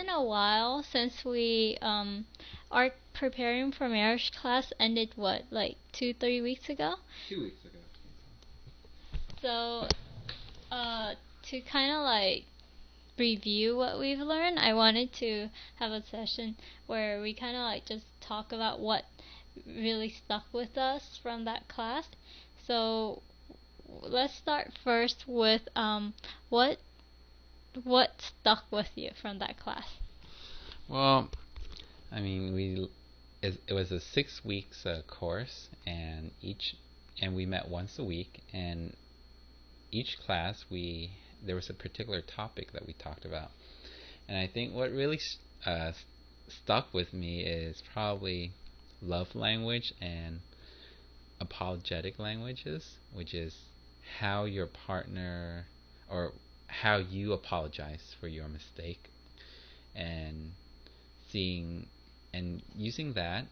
been a while since we our preparing for marriage class ended what, like 2-3 weeks ago? 2 weeks ago. So to kind of like review what we've learned, I wanted to have a session where we kind of like just talk about what really stuck with us from that class. So let's start first with what stuck with you from that class. Well, I mean, it was a 6 weeks course, and we met once a week, and each class there was a particular topic that we talked about, and I think what really stuck with me is probably love language and apologetic languages, which is how your partner or how you apologize for your mistake, and seeing and using that,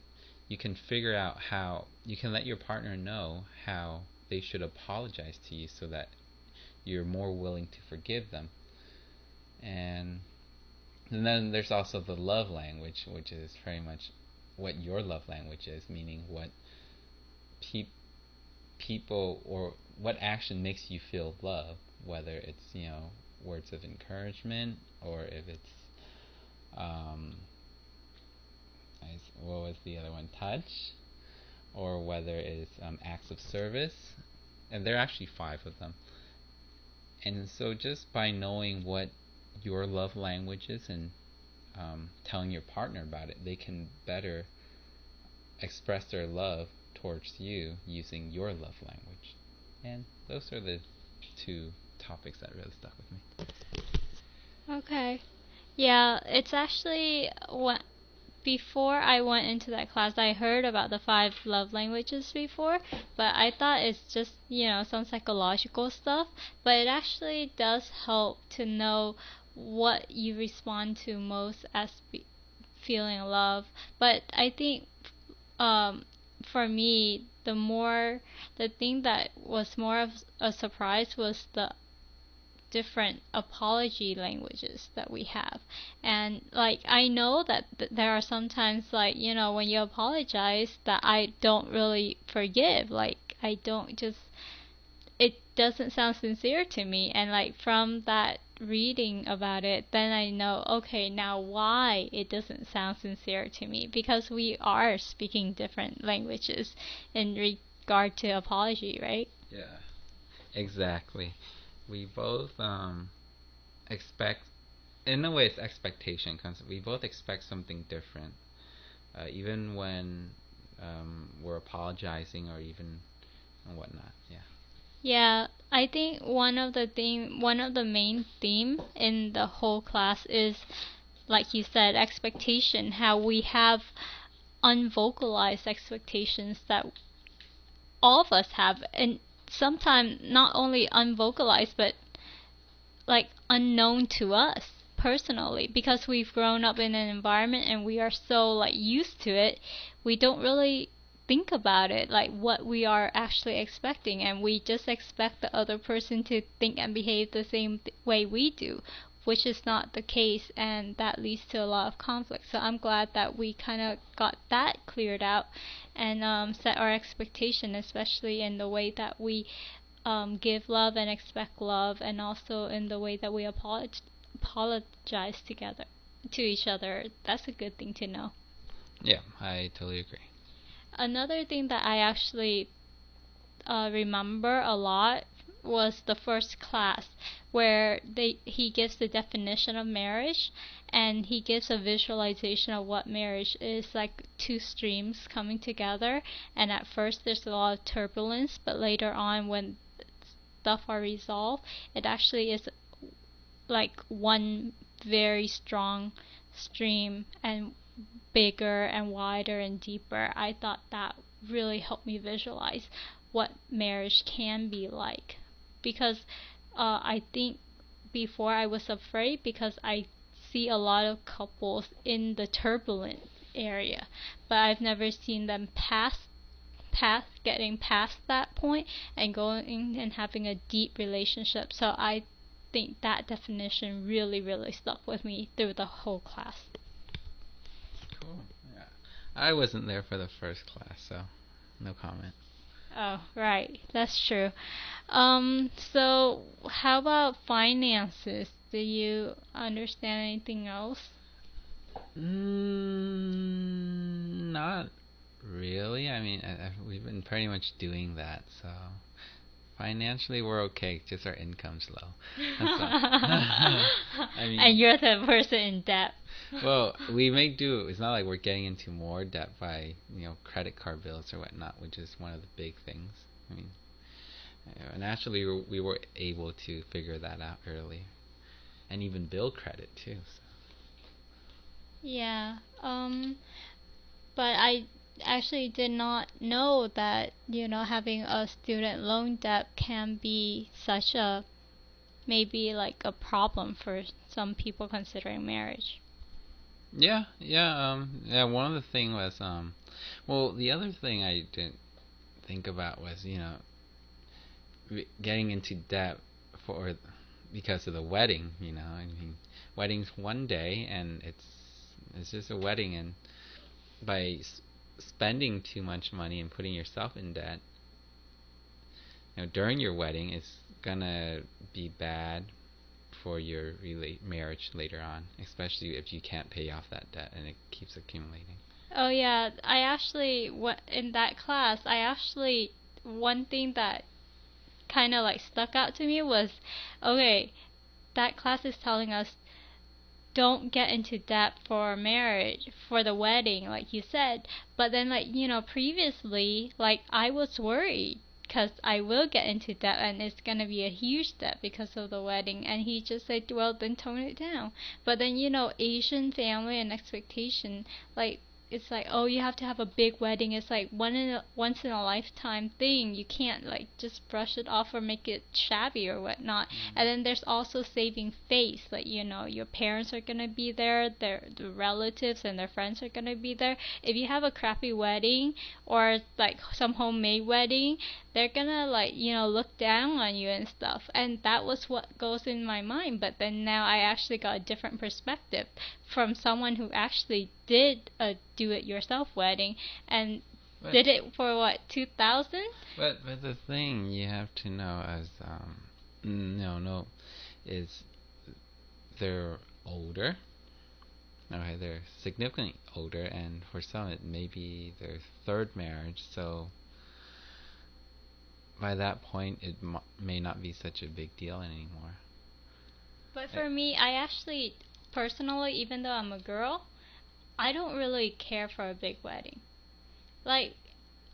you can figure out how you can let your partner know how they should apologize to you so that you're more willing to forgive them. And then there's also the love language, which is pretty much what your love language is, meaning what people or what action makes you feel love, whether it's, words of encouragement, or if it's what was the other one, touch, or whether it's acts of service, and there are actually 5 of them. And so just by knowing what your love language is and telling your partner about it, they can better express their love towards you using your love language. And those are the 2 topics that really stuck with me. Okay. Yeah, it's actually what before I went into that class, I heard about the 5 love languages before, but I thought it's just, some psychological stuff. But it actually does help to know what you respond to most as feeling love. But I think for me, the thing that was more of a surprise was the different apology languages that we have. And like I know that there are sometimes, like, when you apologize, that I don't really forgive. Like I don't just it doesn't sound sincere to me. And like from that reading about it, then I know, okay, now why it doesn't sound sincere to me, because we are speaking different languages in regard to apology, right? Yeah, exactly. We both expect, in a way, it's expectation, because we both expect something different, even when we're apologizing or even and whatnot. Yeah. Yeah, I think one of the main theme in the whole class is, like you said, expectation. How we have unvocalized expectations that all of us have, and sometimes not only unvocalized, but like unknown to us personally, because we've grown up in an environment and we are so like used to it, we don't really think about it, like what we are actually expecting, and we just expect the other person to think and behave the same way we do, which is not the case, and that leads to a lot of conflict. So I'm glad that we kind of got that cleared out, and set our expectation, especially in the way that we give love and expect love, and also in the way that we apologize together to each other. That's a good thing to know. Yeah, I totally agree. Another thing that I actually remember a lot was the first class, where he gives the definition of marriage, and he gives a visualization of what marriage is, like 2 streams coming together. And at first there's a lot of turbulence, but later on, when stuff are resolved, it actually is like one very strong stream, and bigger and wider and deeper. I thought that really helped me visualize what marriage can be like, because I think before I was afraid, because I see a lot of couples in the turbulent area, but I've never seen them getting past that point and going and having a deep relationship. So I think that definition really, really stuck with me through the whole class. Cool. Yeah. I wasn't there for the first class, so no comment. Oh, right. That's true. So how about finances? Do you understand anything else? Not really. I mean, we've been pretty much doing that, so financially we're okay. Just our income's low. That's all. I mean, And you're the person in debt. well, we may do. It's not like we're getting into more debt by credit card bills or whatnot, which is one of the big things. I mean, naturally we were able to figure that out early, and even build credit too. So. Yeah. But I actually did not know that, having a student loan debt can be such a, maybe like a problem for some people considering marriage. Yeah. One of the thing was, well, the other thing I didn't think about was, getting into debt for because of the wedding. I mean, wedding's one day, and it's just a wedding, and by spending too much money and putting yourself in debt, during your wedding, it's gonna be bad for your marriage later on, especially if you can't pay off that debt and it keeps accumulating. Oh yeah, I actually in that class, one thing that kind of like stuck out to me was, okay, that class is telling us don't get into debt for marriage, for the wedding, like you said. But then, like, previously, like, I was worried because I will get into debt and it's going to be a huge debt because of the wedding. And he just said, well, then tone it down. But then, Asian family and expectation, like, it's like, oh, you have to have a big wedding. It's like once in a lifetime thing. You can't like just brush it off or make it shabby or whatnot. And then there's also saving face. Like, your parents are gonna be there, the relatives and their friends are gonna be there. If you have a crappy wedding or like some homemade wedding, they're gonna like look down on you and stuff. And that was what goes in my mind. But then now I actually got a different perspective from someone who actually did a do-it-yourself wedding and did it for what, 2000? But the thing you have to know is no is they're older. Okay, they're significantly older, and for some it may be their third marriage. So by that point, it may not be such a big deal anymore. But for me, I actually, personally, even though I'm a girl, I don't really care for a big wedding. Like,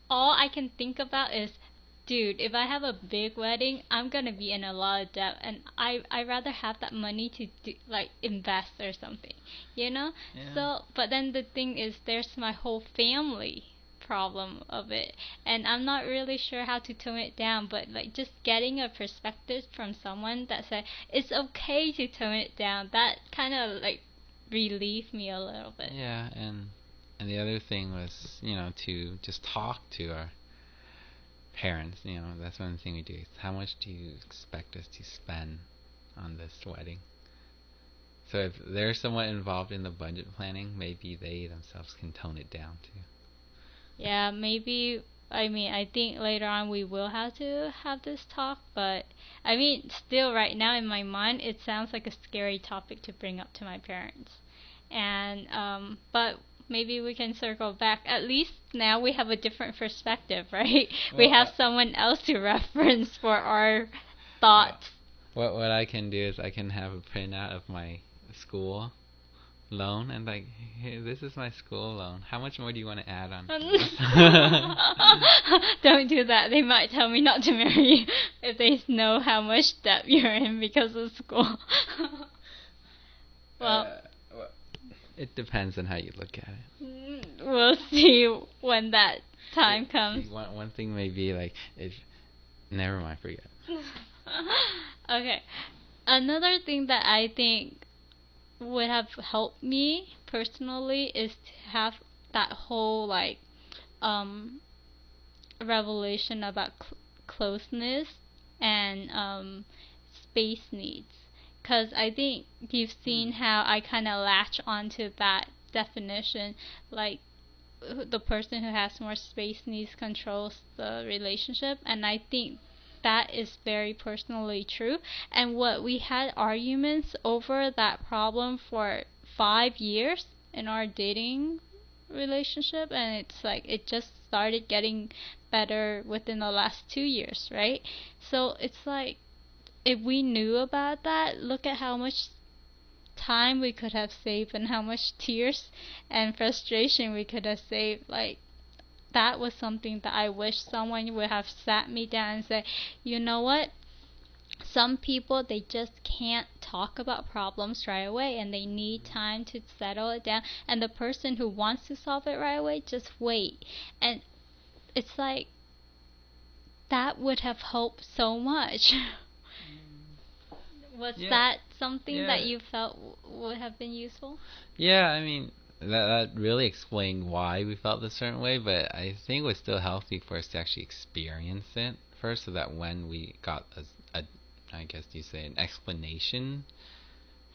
all I can think about is, dude, if I have a big wedding, I'm gonna be in a lot of debt, and I rather have that money to like invest or something, Yeah. So, but then the thing is, there's my whole family problem of it, and I'm not really sure how to tone it down. But like just getting a perspective from someone that said it's okay to tone it down, that kind of like relieved me a little bit. Yeah, and the other thing was, to just talk to our parents. That's one thing we do. How much do you expect us to spend on this wedding? So if they're somewhat involved in the budget planning, maybe they themselves can tone it down too. Yeah, maybe. I mean, I think later on we will have to have this talk, but I mean, still, right now in my mind, it sounds like a scary topic to bring up to my parents. And, but maybe we can circle back. At least now we have a different perspective, right? We Well, have someone else to reference for our thoughts. what I can do is I can have a printout of my school loan and like, hey, this is my school loan. How much more do you want to add on? Don't do that. They might tell me not to marry you if they know how much debt you're in because of school. Well, it depends on how you look at it. We'll see when that time comes. See, one thing may be like, if never mind, forget. Okay. Another thing that I think would have helped me personally is to have that whole like revelation about closeness and space needs. because I think you've seen how I kind of latch onto that definition, like the person who has more space needs controls the relationship, and I think that is very personally true. And what we had arguments over that problem for 5 years in our dating relationship, and it's like it just started getting better within the last 2 years, right? So it's like if we knew about that, look at how much time we could have saved and how much tears and frustration we could have saved. Like, that was something that I wish someone would have sat me down and said, you know what? Some people, they just can't talk about problems right away and they need time to settle it down. And the person who wants to solve it right away, just wait. And it's like, that would have helped so much. Was Yeah. that something Yeah. that you felt would have been useful? Yeah, I mean, that really explained why we felt a certain way, but I think it was still healthy for us to actually experience it first, so that when we got I guess you say, an explanation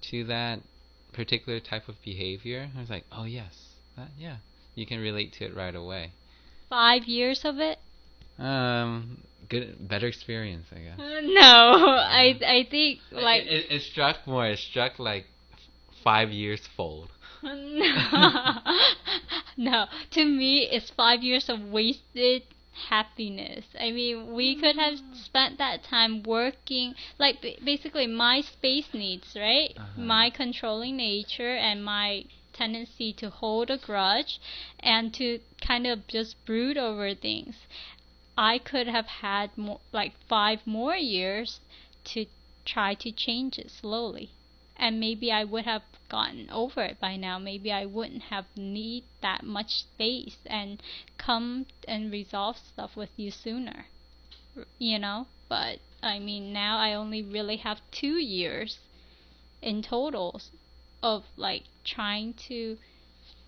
to that particular type of behavior, I was like, oh yes, yeah, you can relate to it right away. 5 years of it? Better experience, I guess. No, I think like It struck more. It struck like 5 years fold. no, no. To me, it's 5 years of wasted happiness. I mean, we could have spent that time working, like basically my space needs, right? My controlling nature and my tendency to hold a grudge and to kind of just brood over things. I could have had more, like 5 more years to try to change it slowly. And maybe I would have gotten over it by now. Maybe I wouldn't have need that much space and come and resolve stuff with you sooner. You know? But I mean, now I only really have 2 years in total of like trying to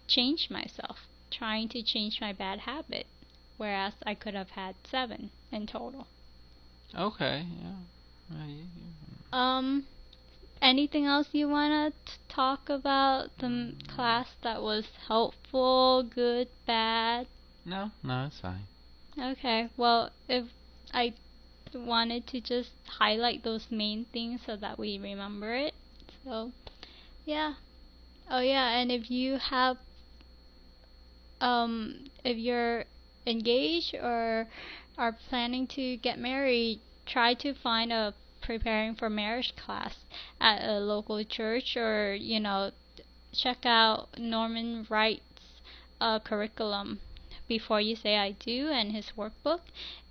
change myself, trying to change my bad habit, whereas I could have had 7 in total. Okay, yeah. Anything else you wanna talk about the class that was helpful, good, bad? No, it's fine. Okay, well, if I wanted to just highlight those main things so that we remember it. So, yeah. Oh yeah, and if you're engaged or are planning to get married, try to find a preparing for marriage class at a local church, or check out Norman Wright's curriculum before you say I do and his workbook.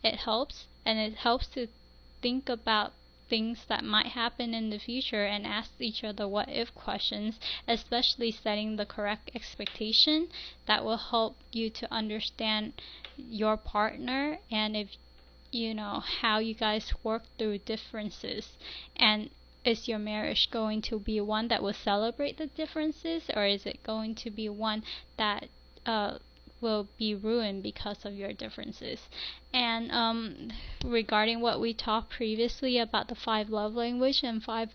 It helps, and it helps to think about things that might happen in the future and ask each other what if questions, especially setting the correct expectation. That will help you to understand your partner, and if how you guys work through differences, and is your marriage going to be one that will celebrate the differences, or is it going to be one that will be ruined because of your differences? And regarding what we talked previously about the 5 love language and 5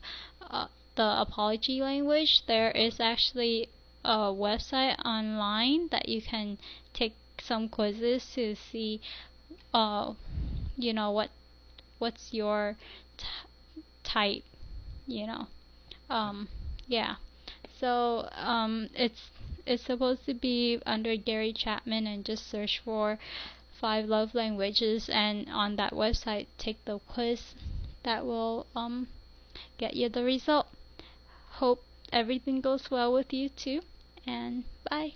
the apology language, there is actually a website online that you can take some quizzes to see uh what's your type, you know. Yeah. So it's supposed to be under Gary Chapman, and just search for 5 love languages, and on that website take the quiz that will get you the result. Hope everything goes well with you too, and bye.